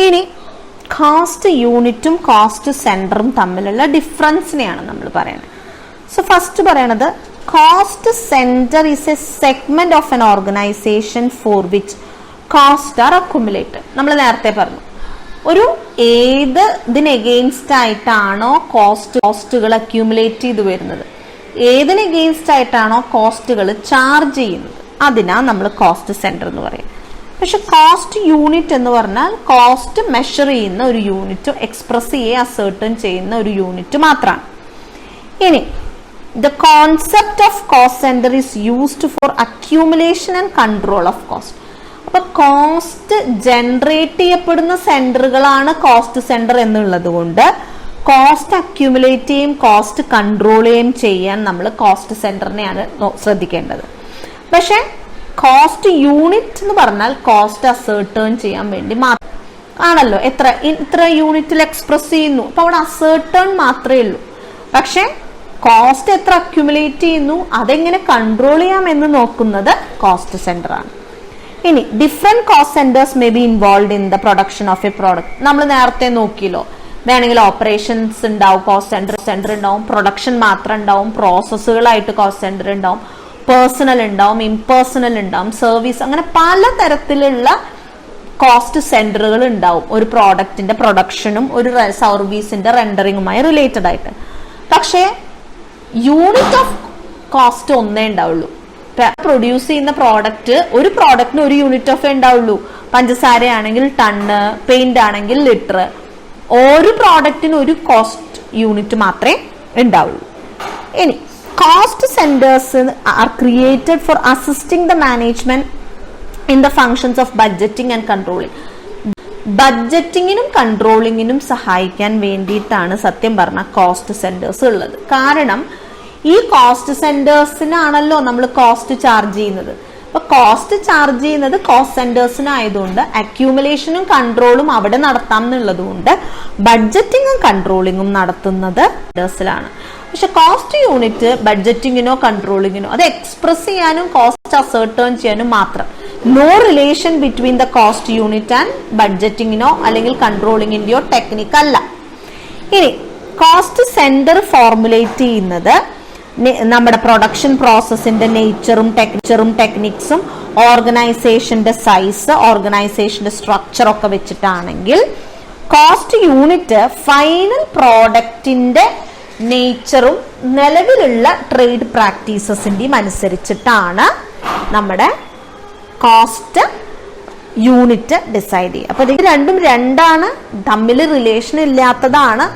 ഇനി കോസ്റ്റ് യൂണിറ്റും കോസ്റ്റ് സെന്ററും തമ്മിലുള്ള ഡിഫറൻസിനെയാണ് നമ്മൾ പറയുന്നത്. സോ ഫസ്റ്റ് പറയണത് cost centre is a segment of an organisation for which cost are accumulated. നമ്മൾ നേരത്തെ പറഞ്ഞു ഒരു ഏത് ഇതിന് എഗെയിൻസ്റ്റ് ആയിട്ടാണോ കോസ്റ്റുകൾ അക്യൂമുലേറ്റ് ചെയ്ത് വരുന്നത്, ഏതിന് എഗെയിൻസ്റ്റ് ആയിട്ടാണോ കോസ്റ്റുകൾ ചാർജ് ചെയ്യുന്നത്, അതിനാണ് നമ്മൾ കോസ്റ്റ് സെന്റർ എന്ന് പറയും. പക്ഷെ കോസ്റ്റ് യൂണിറ്റ് എന്ന് പറഞ്ഞാൽ കോസ്റ്റ് മെഷർ ചെയ്യുന്ന ഒരു യൂണിറ്റ്, എക്സ്പ്രസ് അസേർട്ടൺ ചെയ്യുന്ന ഒരു യൂണിറ്റ് മാത്രമാണ്. ഇനി the concept of cost centre is used for accumulation and control of cost. അപ്പൊ കോസ്റ്റ് ജനറേറ്റ് ചെയ്യപ്പെടുന്ന സെന്ററുകളാണ് കോസ്റ്റ് സെന്റർ എന്നുള്ളത് കൊണ്ട് കോസ്റ്റ് അക്യൂമുലേറ്റ് ചെയ്യും കോസ്റ്റ് കൺട്രോൾ ചെയ്യാൻ നമ്മൾ കോസ്റ്റ് സെന്ററിനെയാണ് ശ്രദ്ധിക്കേണ്ടത്. പക്ഷെ കോസ്റ്റ് യൂണിറ്റ് എന്ന് പറഞ്ഞാൽ കോസ്റ്റ് അസേർട്ടേൺ ചെയ്യാൻ വേണ്ടി മാത്രം ആണല്ലോ. ഇത്ര യൂണിറ്റിൽ എക്സ്പ്രസ് ചെയ്യുന്നു, അപ്പൊ അവിടെ അസേർട്ടേൺ മാത്രമേ ഉള്ളൂ. പക്ഷെ കോസ്റ്റ് എത്ര അക്യൂമുലേറ്റ് ചെയ്യുന്നു, അതെങ്ങനെ കൺട്രോൾ ചെയ്യാം എന്ന് നോക്കുന്നത് കോസ്റ്റ് സെന്റർ ആണ്. ഇനി different cost centres may be involve in the production of A product. നമ്മൾ നേരത്തെ നോക്കിയല്ലോ, വേണമെങ്കിൽ ഓപ്പറേഷൻസ് ഉണ്ടാവും, കോസ്റ്റ് സെന്റർ ഉണ്ടാവും, പ്രൊഡക്ഷൻ മാത്രം ഉണ്ടാവും, പ്രോസസ്സുകളായിട്ട് കോസ്റ്റ് സെന്റർ ഉണ്ടാവും, പേഴ്സണൽ ഉണ്ടാവും, ഇംപേഴ്സണൽ ഉണ്ടാവും, സർവീസ്, അങ്ങനെ പലതരത്തിലുള്ള കോസ്റ്റ് സെന്ററുകൾ ഉണ്ടാവും ഒരു പ്രോഡക്റ്റിന്റെ പ്രൊഡക്ഷനും ഒരു സർവീസിന്റെ റെൻഡറിങ്ങുമായി റിലേറ്റഡ് ആയിട്ട്. പക്ഷേ യൂണിറ്റ് ഓഫ് കോസ്റ്റ് ഒന്നേ ഉണ്ടാവുള്ളൂ. പ്രൊഡ്യൂസ് ചെയ്യുന്ന പ്രോഡക്റ്റ്, ഒരു പ്രോഡക്റ്റിന് ഒരു യൂണിറ്റ് ഓഫ് ഉണ്ടാവുള്ളൂ. പഞ്ചസാര ആണെങ്കിൽ ടണ്ണ്, പെയിന്റ് ആണെങ്കിൽ ലിറ്റർ. ഓരോ പ്രോഡക്റ്റിന് ഒരു കോസ്റ്റ് യൂണിറ്റ് മാത്രമേ ഉണ്ടാവുള്ളൂ. ഇനി cost centres are created for assisting the management in the functions of budgeting and controlling. ബഡ്ജറ്റിങ്ങിനും കൺട്രോളിങ്ങിനും സഹായിക്കാൻ വേണ്ടിയിട്ടാണ് സത്യം പറഞ്ഞ കോസ്റ്റ് സെന്റേഴ്സ് ഉള്ളത്. കാരണം ഈ കോസ്റ്റ് സെന്റേഴ്സിനാണല്ലോ നമ്മൾ കോസ്റ്റ് ചാർജ് ചെയ്യുന്നത്. അപ്പൊ കോസ്റ്റ് ചാർജ് ചെയ്യുന്നത് കോസ്റ്റ് സെന്റേഴ്സിനായതുകൊണ്ട് അക്യൂമുലേഷനും കൺട്രോളും അവിടെ നടത്താം എന്നുള്ളത് കൊണ്ട് ബഡ്ജറ്റിങ്ങും കൺട്രോളിങ്ങും നടത്തുന്നത് സെന്റേഴ്സിലാണ്. പക്ഷെ കോസ്റ്റ് യൂണിറ്റ് ബഡ്ജറ്റിങ്ങിനോ കൺട്രോളിങ്ങിനോ അത് എക്സ്പ്രസ് ചെയ്യാനും കോസ്റ്റ് അസേർട്ടേൺ ചെയ്യാനും മാത്രം. No relation between the cost unit and ബഡ്ജറ്റിങ്ങിനോ അല്ലെങ്കിൽ കൺട്രോളിങ്ങിന്റെയോ ടെക്നിക്ക് അല്ല. ഇനി കോസ്റ്റ് സെന്റർ ഫോർമുലേറ്റ് ചെയ്യുന്നത് നമ്മുടെ പ്രൊഡക്ഷൻ പ്രോസസ്സിന്റെ നേച്ചറും ടെക്നിക്സും ഓർഗനൈസേഷന്റെ സൈസ്, ഓർഗനൈസേഷന്റെ സ്ട്രക്ചർ ഒക്കെ വെച്ചിട്ടാണെങ്കിൽ കോസ്റ്റ് യൂണിറ്റ് ഫൈനൽ പ്രോഡക്റ്റിന്റെ നേച്ചറും നിലവിലുള്ള ട്രേഡ് പ്രാക്ടീസസിന്റെയും അനുസരിച്ചിട്ടാണ് നമ്മുടെ കോസ്റ്റ് യൂണിറ്റ് ഡിസൈഡ് ചെയ്യുക. അപ്പൊ ഇത് രണ്ടും രണ്ടാണ്, തമ്മിൽ റിലേഷൻ ഇല്ലാത്തതാണ്.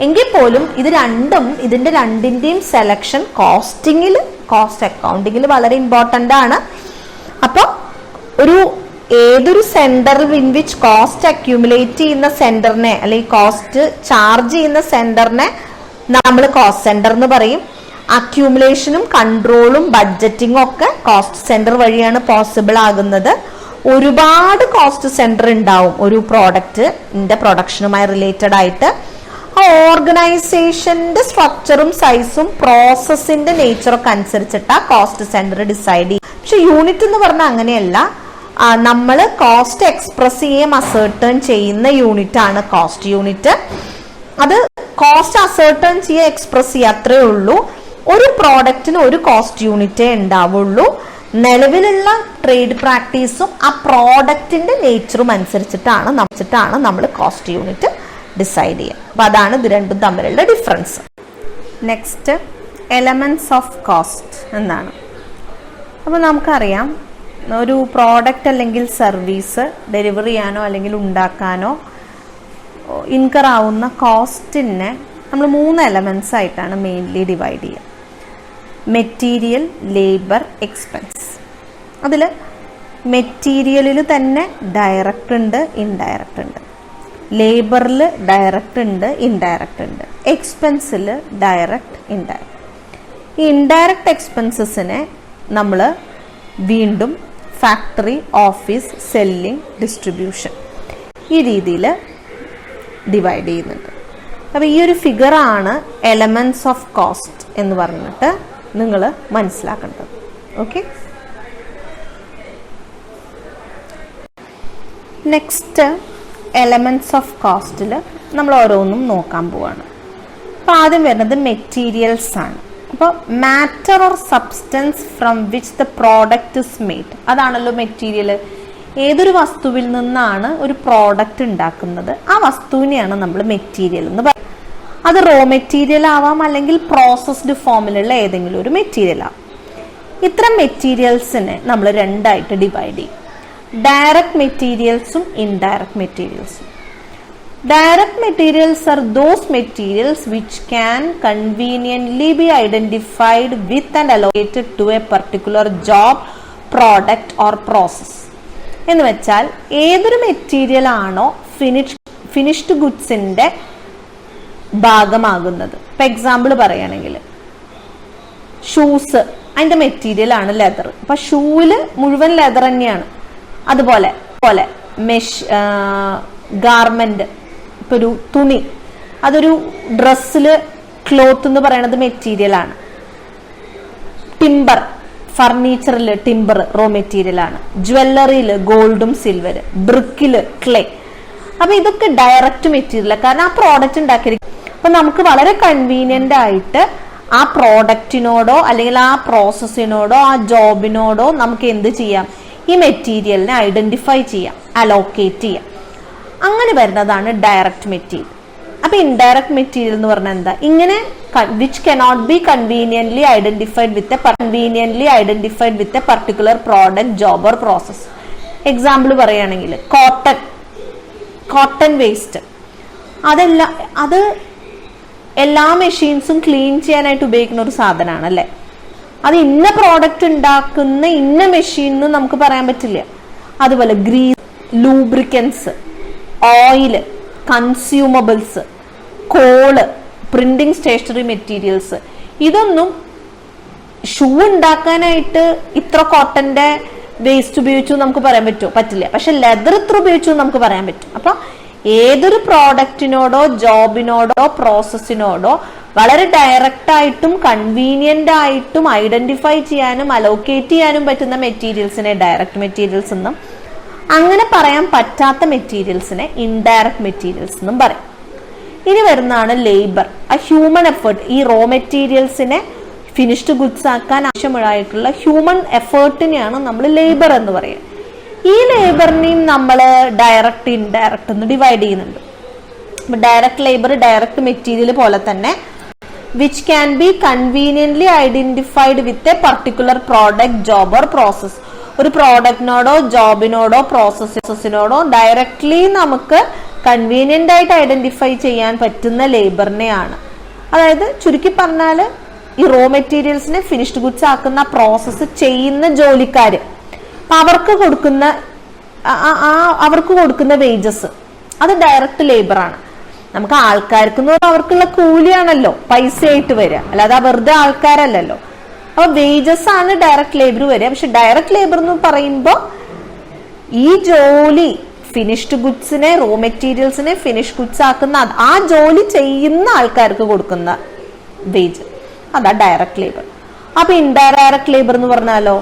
എങ്കിൽ പോലും ഇത് രണ്ടും, ഇതിന്റെ രണ്ടിന്റെയും സെലക്ഷൻ കോസ്റ്റ് അക്കൗണ്ടിങ്ങിൽ വളരെ ഇമ്പോർട്ടന്റ് ആണ്. അപ്പൊ ഏതൊരു centre in which cost accumulate ചെയ്യുന്ന സെന്ററിനെ അല്ലെങ്കിൽ കോസ്റ്റ് ചാർജ് ചെയ്യുന്ന സെന്ററിനെ നമ്മൾ കോസ്റ്റ് സെന്റർ എന്ന് പറയും. അക്യൂമുലേഷനും കൺട്രോളും ബഡ്ജറ്റിങ്ങും ഒക്കെ കോസ്റ്റ് സെന്റർ വഴിയാണ് പോസിബിൾ ആകുന്നത്. ഒരുപാട് കോസ്റ്റ് സെന്റർ ഉണ്ടാവും ഒരു പ്രോഡക്റ്റിന്റെ പ്രൊഡക്ഷനുമായി റിലേറ്റഡ് ആയിട്ട്. ഓർഗനൈസേഷന്റെ സ്ട്രക്ചറും സൈസും പ്രോസസ്സിന്റെ നേച്ചറൊക്കെ അനുസരിച്ചിട്ടാ കോസ്റ്റ് സെന്റർ ഡിസൈഡ് ചെയ്യും. പക്ഷെ യൂണിറ്റ് എന്ന് പറഞ്ഞാൽ അങ്ങനെയല്ല. നമ്മൾ കോസ്റ്റ് എക്സ്പ്രസ് ചെയ്യുകയും അസേർട്ടേൺ ചെയ്യുന്ന യൂണിറ്റ് ആണ് കോസ്റ്റ് യൂണിറ്റ്. അത് കോസ്റ്റ് അസേർട്ടേൺ ചെയ്യുക, എക്സ്പ്രസ് ചെയ്യുക, അത്രേ ഉള്ളൂ. ഒരു പ്രോഡക്റ്റിന് ഒരു കോസ്റ്റ് യൂണിറ്റേ ഉണ്ടാവുള്ളൂ. നിലവിലുള്ള ട്രേഡ് പ്രാക്ടീസും ആ പ്രോഡക്റ്റിന്റെ നേച്ചറും അനുസരിച്ചിട്ടാണ് നമ്മൾ കോസ്റ്റ് യൂണിറ്റ് ഡിസൈഡ് ചെയ്യുക. അപ്പൊ അതാണ് ഇത് രണ്ടും തമ്മിലുള്ള difference. Next elements of cost എന്നാണ്. അപ്പോൾ നമുക്കറിയാം, ഒരു പ്രോഡക്റ്റ് അല്ലെങ്കിൽ സർവീസ് ഡെലിവറി ചെയ്യാനോ അല്ലെങ്കിൽ ഉണ്ടാക്കാനോ ഇൻകർ ആവുന്ന കോസ്റ്റിനെ നമ്മൾ 3 എലമെന്റ്സ് ആയിട്ടാണ് മെയിൻലി ഡിവൈഡ് ചെയ്യുക. Material, labour, expense. അതിൽ മെറ്റീരിയലിൽ തന്നെ ഡയറക്റ്റ് ഉണ്ട്, ഇൻഡയറക്റ്റ് ഉണ്ട്. ലേബറിൽ ഡയറക്റ്റ് ഉണ്ട്, ഇൻഡയറക്റ്റ് ഉണ്ട്. എക്സ്പെൻസിൽ ഡയറക്റ്റ്, ഇൻഡയറക്റ്റ്. ഈ ഇൻഡയറക്റ്റ് എക്സ്പെൻസസിനെ നമ്മൾ വീണ്ടും ഫാക്ടറി, ഓഫീസ്, സെല്ലിംഗ്, ഡിസ്ട്രിബ്യൂഷൻ ഈ രീതിയിൽ ഡിവൈഡ് ചെയ്യുന്നുണ്ട്. അപ്പോൾ ഈ ഒരു ഫിഗറാണ് എലമെന്റ്സ് ഓഫ് കോസ്റ്റ് എന്ന് പറഞ്ഞിട്ട് നിങ്ങൾ മനസ്സിലാക്കേണ്ടത്. ഓക്കെ, നെക്സ്റ്റ് എലമെന്റ്സ് ഓഫ് കോസ്റ്റിൽ നമ്മൾ ഓരോന്നും നോക്കാൻ പോവാണ്. അപ്പോൾ ആദ്യം വരുന്നത് മെറ്റീരിയൽസ് ആണ്. അപ്പോൾ matter or substance from which the product is made, അതാണല്ലോ മെറ്റീരിയൽ. ഏതൊരു വസ്തുവിൽ നിന്നാണ് ഒരു പ്രോഡക്റ്റ് ഉണ്ടാക്കുന്നത്, ആ വസ്തുവിനെയാണ് നമ്മൾ മെറ്റീരിയൽ എന്ന് പറയുന്നത്. അത് റോ മെറ്റീരിയൽ ആവാം, അല്ലെങ്കിൽ പ്രോസസ്ഡ് ഫോമിലുള്ള ഏതെങ്കിലും ഒരു മെറ്റീരിയൽ ആവാം. ഇത്തരം മെറ്റീരിയൽസിനെ നമ്മൾ രണ്ടായിട്ട് ഡിവൈഡ് ചെയ്യും, ഡയറക്റ്റ് മെറ്റീരിയൽസും ഇൻഡയറക്റ്റ് മെറ്റീരിയൽസും. Direct materials are those materials which can conveniently be identified with and allocated to a particular job, product or process. എന്ന് വെച്ചാൽ ഏതൊരു മെറ്റീരിയൽ ആണോ ഫിനിഷ്ഡ് ഗുഡ്സിന്റെ ഭാഗമാകുന്നത്. ഇപ്പൊ എക്സാമ്പിൾ പറയുകയാണെങ്കിൽ ഷൂസ്, അതിന്റെ മെറ്റീരിയൽ ആണ് ലെതർ. അപ്പൊ ഷൂവില് മുഴുവൻ ലെതർ തന്നെയാണ്. അതുപോലെ ഗാർമെന്റ്, ഇപ്പൊ ഒരു തുണി, അതൊരു ഡ്രസ്സില് ക്ലോത്ത് എന്ന് പറയുന്നത് മെറ്റീരിയൽ ആണ്. ടിംബർ, ഫർണിച്ചറിൽ ടിംബർ റോ മെറ്റീരിയൽ ആണ്. ജ്വല്ലറിയിൽ ഗോൾഡും സിൽവർ, ബ്രിക്കില് ക്ലേ. അപ്പൊ ഇതൊക്കെ ഡയറക്റ്റ് മെറ്റീരിയൽ, കാരണം ആ പ്രോഡക്റ്റ് ഉണ്ടാക്കിയിരിക്കും. അപ്പൊ നമുക്ക് വളരെ കൺവീനിയന്റ് ആയിട്ട് ആ പ്രോഡക്റ്റിനോടോ അല്ലെങ്കിൽ ആ പ്രോസസ്സിനോടോ ആ ജോബിനോടോ നമുക്ക് എന്ത് ചെയ്യാം, ഈ മെറ്റീരിയലിനെ ഐഡന്റിഫൈ ചെയ്യാം, അലോക്കേറ്റ് ചെയ്യാം. അങ്ങനെ വരുന്നതാണ് ഡയറക്റ്റ് മെറ്റീരിയൽ. അപ്പൊ ഇൻഡയറക്റ്റ് മെറ്റീരിയൽ എന്ന് പറഞ്ഞാൽ എന്താ, ഇങ്ങനെ which cannot be conveniently identified with a particular product, job or process. Example പറയുകയാണെങ്കിൽ കോട്ടൺ വേസ്റ്റ്, അത് എല്ലാ മെഷീൻസും ക്ലീൻ ചെയ്യാനായിട്ട് ഉപയോഗിക്കുന്ന ഒരു സാധനമാണ് അല്ലെ. അത് ഇന്ന പ്രോഡക്റ്റ് ഉണ്ടാക്കുന്ന ഇന്ന മെഷീൻ എന്ന് നമുക്ക് പറയാൻ പറ്റില്ല. അതുപോലെ grease, lubricants, oil, consumables, coal, printing stationery materials, ഇതൊന്നും ഷൂ ഉണ്ടാക്കാനായിട്ട് ഇത്ര കോട്ടന്റെ വേസ്റ്റ് ഉപയോഗിച്ചു നമുക്ക് പറയാൻ പറ്റുമോ? പറ്റില്ല. പക്ഷെ ലെതർ ഇത്ര ഉപയോഗിച്ചു നമുക്ക് പറയാൻ പറ്റും. അപ്പൊ ഏതൊരു പ്രോഡക്റ്റിനോടോ ജോബിനോടോ പ്രോസസ്സിനോടോ വളരെ ഡയറക്റ്റ് ആയിട്ടും കൺവീനിയന്റ് ആയിട്ടും ഐഡന്റിഫൈ ചെയ്യാനും അലോക്കേറ്റ് ചെയ്യാനും പറ്റുന്ന മെറ്റീരിയൽസിനെ ഡയറക്റ്റ് മെറ്റീരിയൽസ് എന്നും, അങ്ങനെ പറയാൻ പറ്റാത്ത മെറ്റീരിയൽസിനെ ഇൻഡയറക്റ്റ് മെറ്റീരിയൽസ് എന്നും പറയും. ഇനി വരുന്നതാണ് ലേബർ, ആ ഹ്യൂമൻ എഫേർട്ട്. ഈ റോ മെറ്റീരിയൽസിനെ ഫിനിഷ്ഡ് ഗുഡ്സ് ആക്കാൻ ആവശ്യമായിട്ടുള്ള ഹ്യൂമൻ എഫേർട്ടിനെയാണ് നമ്മൾ ലേബർ എന്ന് പറയുക. ഈ ലേബറിനെയും നമ്മൾ ഡയറക്റ്റ് ഇൻഡയറക്റ്റ് എന്ന് ഡിവൈഡ് ചെയ്യുന്നുണ്ട്. ഡയറക്റ്റ് ലേബർ ഡയറക്റ്റ് മെറ്റീരിയൽ പോലെ തന്നെ which can be conveniently identified with a particular product, job or process. ഒരു പ്രോഡക്റ്റിനോടോ ജോബിനോടോ പ്രോസസ്സിനോടോ ഡയറക്ട്ലി നമുക്ക് കൺവീനിയന്റ് ആയിട്ട് ഐഡന്റിഫൈ ചെയ്യാൻ പറ്റുന്ന ലേബറിനെയാണ്. അതായത് ചുരുക്കി പറഞ്ഞാൽ ഈ റോ മെറ്റീരിയൽസിനെ ഫിനിഷ്ഡ് ഗുഡ്സ് ആക്കുന്ന പ്രോസസ്സ് ചെയ്യുന്ന ജോലിക്കാര്, അവർക്ക് കൊടുക്കുന്ന വേജസ്, അത് ഡയറക്റ്റ് ലേബർ ആണ്. നമുക്ക് ആൾക്കാർക്ക് അവർക്കുള്ള കൂലിയാണല്ലോ പൈസ ആയിട്ട് വരിക, അല്ലാതെ വെറുതെ ആൾക്കാരല്ലല്ലോ. അപ്പൊ വേജസ് ആണ് ഡയറക്റ്റ് ലേബർ വരിക. പക്ഷെ ഡയറക്റ്റ് ലേബർ എന്ന് പറയുമ്പോൾ ഈ ജോലി ഫിനിഷ്ഡ് ഗുഡ്സിനെ, റോ മെറ്റീരിയൽസിനെ ഫിനിഷ് ഗുഡ്സ് ആക്കുന്ന ആ ജോലി ചെയ്യുന്ന ആൾക്കാർക്ക് കൊടുക്കുന്ന വേജ്, അതാ ഡയറക്റ്റ് ലേബർ. അപ്പൊ ഇൻഡയറക്റ്റ് ലേബർ എന്ന് പറഞ്ഞാലോ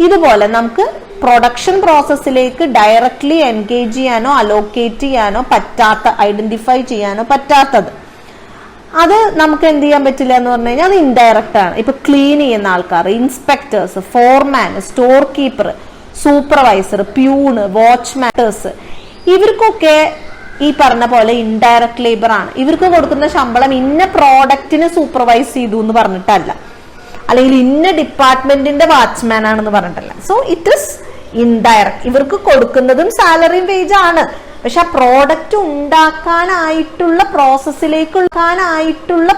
ഇതുപോലെ നമുക്ക് പ്രൊഡക്ഷൻ പ്രോസസ്സിലേക്ക് ഡയറക്ട്ലി എൻഗേജ് ചെയ്യാനോ അലോക്കേറ്റ് ചെയ്യാനോ പറ്റാത്ത, ഐഡന്റിഫൈ ചെയ്യാനോ പറ്റാത്തത്, അത് നമുക്ക് എന്ത് ചെയ്യാൻ പറ്റില്ല എന്ന് പറഞ്ഞു കഴിഞ്ഞാൽ അത് ഇൻഡയറക്റ്റ് ആണ്. ഇപ്പൊ ക്ലീൻ ചെയ്യുന്ന ആൾക്കാർ, ഇൻസ്പെക്ടേഴ്സ്, ഫോർമാൻ, സ്റ്റോർ കീപ്പർ, സൂപ്പർവൈസർ, പ്യൂണ്, വാച്ച്മാൻസ്, ഇവർക്കൊക്കെ ഈ പറഞ്ഞ പോലെ ഇൻഡയറക്റ്റ് ലേബർ ആണ്. ഇവർക്ക് കൊടുക്കുന്ന ശമ്പളം ഇന്ന പ്രോഡക്റ്റിന് സൂപ്പർവൈസ് ചെയ്തു എന്ന് പറഞ്ഞിട്ടല്ല, അല്ലെങ്കിൽ ഇന്ന ഡിപ്പാർട്ട്മെന്റിന്റെ വാച്ച്മാൻ ആണെന്ന് പറഞ്ഞിട്ടല്ല. So it is indirect. ഇവർക്ക് കൊടുക്കുന്നതും സാലറി വേജ് ആണ്, പക്ഷെ ആ പ്രോഡക്റ്റ് ഉണ്ടാക്കാനായിട്ടുള്ള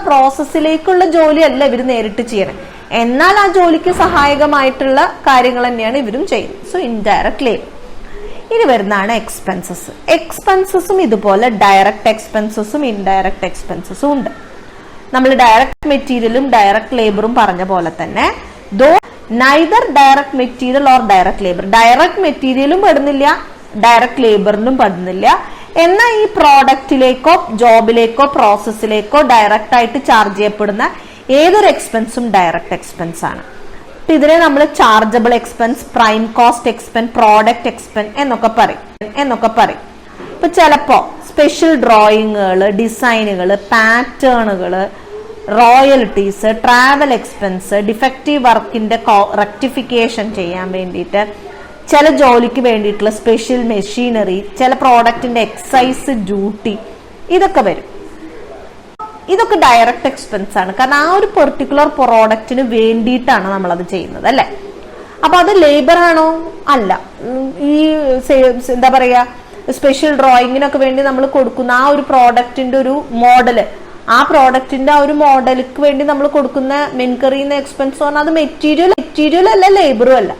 പ്രോസസ്സിലേക്കുള്ള ജോലിയല്ല ഇവർ നേരിട്ട് ചെയ്യണം. എന്നാൽ ആ ജോലിക്ക് സഹായകമായിട്ടുള്ള കാര്യങ്ങൾ തന്നെയാണ് ഇവരും ചെയ്യുന്നത്. So indirect labour. ഇനി വരുന്നതാണ് എക്സ്പെൻസസ്. എക്സ്പെൻസസും ഇതുപോലെ ഡയറക്റ്റ് എക്സ്പെൻസസും ഇൻഡയറക്റ്റ് എക്സ്പെൻസസും ഉണ്ട്. നമ്മൾ ഡയറക്റ്റ് മെറ്റീരിയലും ഡയറക്റ്റ് ലേബറും പറഞ്ഞ പോലെ തന്നെ neither direct material or direct labour, direct മെറ്റീരിയലും പെടുന്നില്ല ഡയറക്റ്റ് ലേബറിനും പെടുന്നില്ല. എന്നാൽ ഈ പ്രോഡക്റ്റിലേക്കോ ജോബിലേക്കോ പ്രോസസ്സിലേക്കോ ഡയറക്റ്റ് ആയിട്ട് ചാർജ് ചെയ്യപ്പെടുന്ന ഏതൊരു എക്സ്പെൻസും ഡയറക്റ്റ് എക്സ്പെൻസ് ആണ്. ഇതിനെ നമ്മൾ chargeable expense, prime cost expense, product expense എന്നൊക്കെ പറയും. ഇപ്പൊ ചിലപ്പോ സ്പെഷ്യൽ ഡ്രോയിങ്ങുകൾ, ഡിസൈനുകൾ, പാറ്റേണുകൾ, റോയൽറ്റീസ്, ട്രാവൽ എക്സ്പെൻസ്, ഡിഫക്റ്റീവ് വർക്കിന്റെ റെക്ടിഫിക്കേഷൻ ചെയ്യാൻ വേണ്ടിയിട്ട്, ചില ജോലിക്ക് വേണ്ടിയിട്ടുള്ള സ്പെഷ്യൽ മെഷീനറി, ചില പ്രോഡക്റ്റിന്റെ എക്സൈസ് ഡ്യൂട്ടി, ഇതൊക്കെ വരും. ഇതൊക്കെ ഡയറക്റ്റ് എക്സ്പെൻസ് ആണ്. കാരണം ആ ഒരു പെർട്ടിക്കുലർ പ്രോഡക്റ്റിന് വേണ്ടിയിട്ടാണ് നമ്മൾ അത് ചെയ്യുന്നത് അല്ലെ. അപ്പൊ അത് ലേബർ ആണോ? അല്ല. ഈ എന്താ പറയാ, സ്പെഷ്യൽ ഡ്രോയിങ്ങിനൊക്കെ വേണ്ടി നമ്മൾ കൊടുക്കുന്ന ആ ഒരു പ്രോഡക്റ്റിന്റെ ഒരു മോഡല്, ആ പ്രോഡക്റ്റിന്റെ ആ ഒരു മോഡലിക്ക് വേണ്ടി നമ്മൾ കൊടുക്കുന്ന മെൻകറിയുന്ന എക്സ്പെൻസ് പറഞ്ഞാൽ അത് മെറ്റീരിയൽ അല്ല, ലേബറും അല്ല.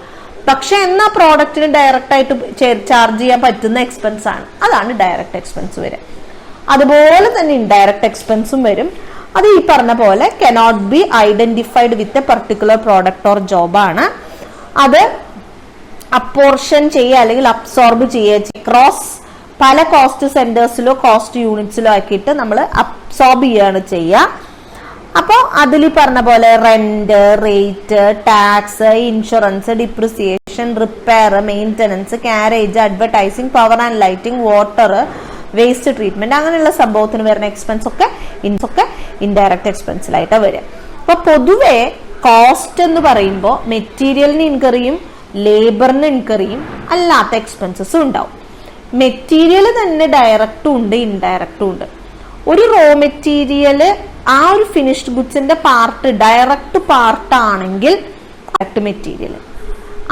പക്ഷെ എന്നാ പ്രോഡക്റ്റിന് ഡയറക്റ്റ് ആയിട്ട് ചാർജ് ചെയ്യാൻ പറ്റുന്ന എക്സ്പെൻസ് ആണ്. അതാണ് ഡയറക്റ്റ് എക്സ്പെൻസ് വരെ. അതുപോലെ തന്നെ ഇൻഡയറക്റ്റ് എക്സ്പെൻസും വരും. അത് ഈ പറഞ്ഞ പോലെ cannot be identified with a particular product or job ആണ്. അത് അപ്പോർഷൻ ചെയ്യുക അല്ലെങ്കിൽ അബ്സോർബ് ചെയ്യുക ക്രോസ് പല കോസ്റ്റ് സെന്റേഴ്സിലോ കോസ്റ്റ് യൂണിറ്റ്സിലോ ആക്കിയിട്ട് നമ്മൾ അബ്സോർബ് ചെയ്യുകയാണ് ചെയ്യുക. അപ്പോൾ അതിൽ പറഞ്ഞ പോലെ rent, rate, tax, insurance, depreciation, repair, maintenance, carriage, advertising, power and lighting, water, waste treatment, അങ്ങനെയുള്ള സംഭവത്തിന് വരുന്ന എക്സ്പെൻസ് ഒക്കെ ഇൻഡയറക്റ്റ് എക്സ്പെൻസിലായിട്ട് വരിക. അപ്പൊ പൊതുവെ കോസ്റ്റ് എന്ന് പറയുമ്പോൾ മെറ്റീരിയലിന് ഇൻകറിയും ലേബറിന് ഇൻകറിയും അല്ലാത്ത എക്സ്പെൻസസും ഉണ്ടാവും. മെറ്റീരിയൽ തന്നെ ഡയറക്റ്റും ഉണ്ട്, ഇൻഡയറക്റ്റും ഉണ്ട്. ഒരു റോ മെറ്റീരിയല് ആ ഒരു ഫിനിഷ്ഡ് ഗുഡ്സിന്റെ പാർട്ട് ഡയറക്റ്റ് പാർട്ട് ആണെങ്കിൽ ഡയറക്റ്റ് മെറ്റീരിയൽ,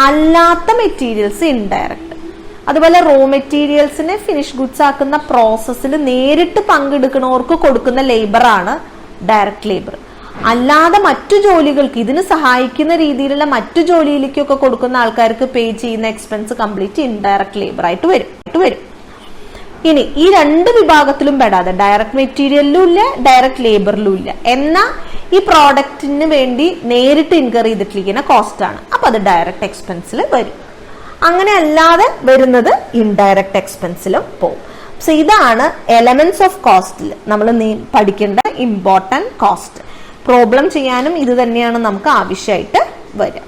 അല്ലാത്ത മെറ്റീരിയൽസ് ഇൻഡയറക്റ്റ്. അതുപോലെ റോ മെറ്റീരിയൽസിനെ ഫിനിഷ് ഗുഡ്സ് ആക്കുന്ന പ്രോസസ്സിൽ നേരിട്ട് പങ്കെടുക്കുന്നവർക്ക് കൊടുക്കുന്ന ലേബർ ആണ് ഡയറക്റ്റ് ലേബർ. അല്ലാതെ മറ്റു ജോലികൾക്ക് ഇതിന് സഹായിക്കുന്ന രീതിയിലുള്ള മറ്റു ജോലിയിലേക്കൊക്കെ കൊടുക്കുന്ന ആൾക്കാർക്ക് പേ ചെയ്യുന്ന എക്സ്പെൻസ് കംപ്ലീറ്റ് ഇൻഡയറക്റ്റ് ലേബർ ആയിട്ട് വരും. ഇനി ഈ രണ്ട് വിഭാഗത്തിലും പെടാതെ ഡയറക്റ്റ് മെറ്റീരിയലിലും ഇല്ല, ഡയറക്റ്റ് ലേബറിലും ഇല്ല, എന്നാൽ ഈ പ്രോഡക്റ്റിന് വേണ്ടി നേരിട്ട് ഇൻകർ ചെയ്തിട്ടിരിക്കുന്ന കോസ്റ്റ് ആണ്. അപ്പൊ അത് ഡയറക്റ്റ് എക്സ്പെൻസിൽ വരും. അങ്ങനെ അല്ലാതെ വരുന്നത് ഇൻഡയറക്റ്റ് എക്സ്പെൻസിലും പോകും. സോ ഇതാണ് എലമെന്റ്സ് ഓഫ് കോസ്റ്റിൽ നമ്മൾ പഠിക്കേണ്ട ഇമ്പോർട്ടന്റ് കോസ്റ്റ്. പ്രോബ്ലം ചെയ്യാനും ഇത് തന്നെയാണ് നമുക്ക് ആവശ്യമായിട്ട് വരിക.